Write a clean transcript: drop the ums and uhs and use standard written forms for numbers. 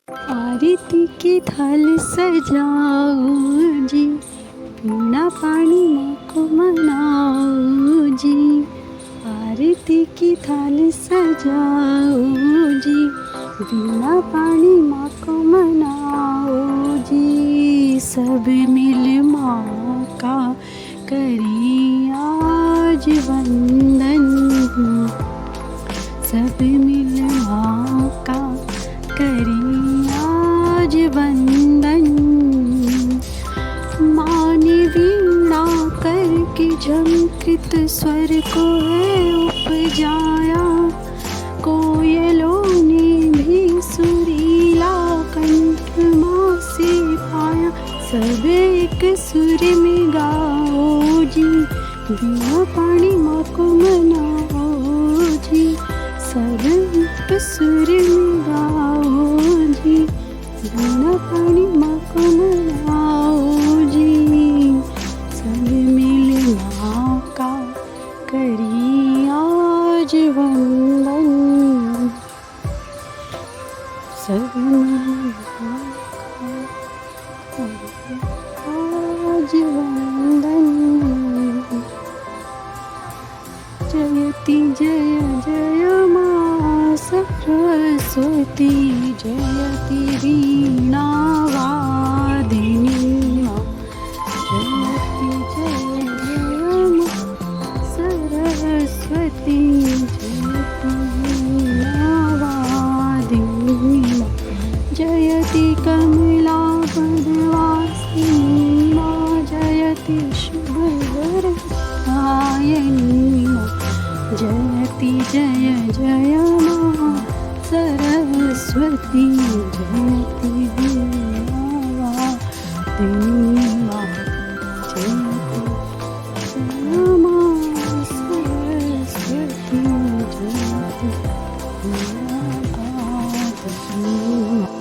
आरती की थाल सजाओ जी, पीना पानी माँ को मनाओ जी। आरती की थाल सजाओ जी, पीना पानी माँ को मनाओ जी। सब मिल माँ का करी आज वंदन, सब मिल माँ का करी आज वंदन। माँ ने वीणा करके झंकृत स्वर को है उपजाया, कोयलों ने भी सुरीला कंठ माँ से पाया। सब एक सुर में गाओ जी, बिना पानी माँ को मनाओ जी। सब एक सुर में गाओ जी, बिना पानी माँ को मनाओ जी। सब मिल माँ का करी आज वंदन, सब मिल माँ का करी आज वंदन। जयति जय जय माँ सरस्वती, जयति वीणा वादिनी माँ। जयति जय जय माँ सरस्वती, जयति वीणा वादिनी माँ। जयति कमला पदवासिनी माँ, जयति शुभवरदायिनी माँ। जयति जय जय माँ सरस्वती, जयति वीणा वादिनी माँ। जयति जय माँ सरस्वती, जयति वीणा वादिनी माँ।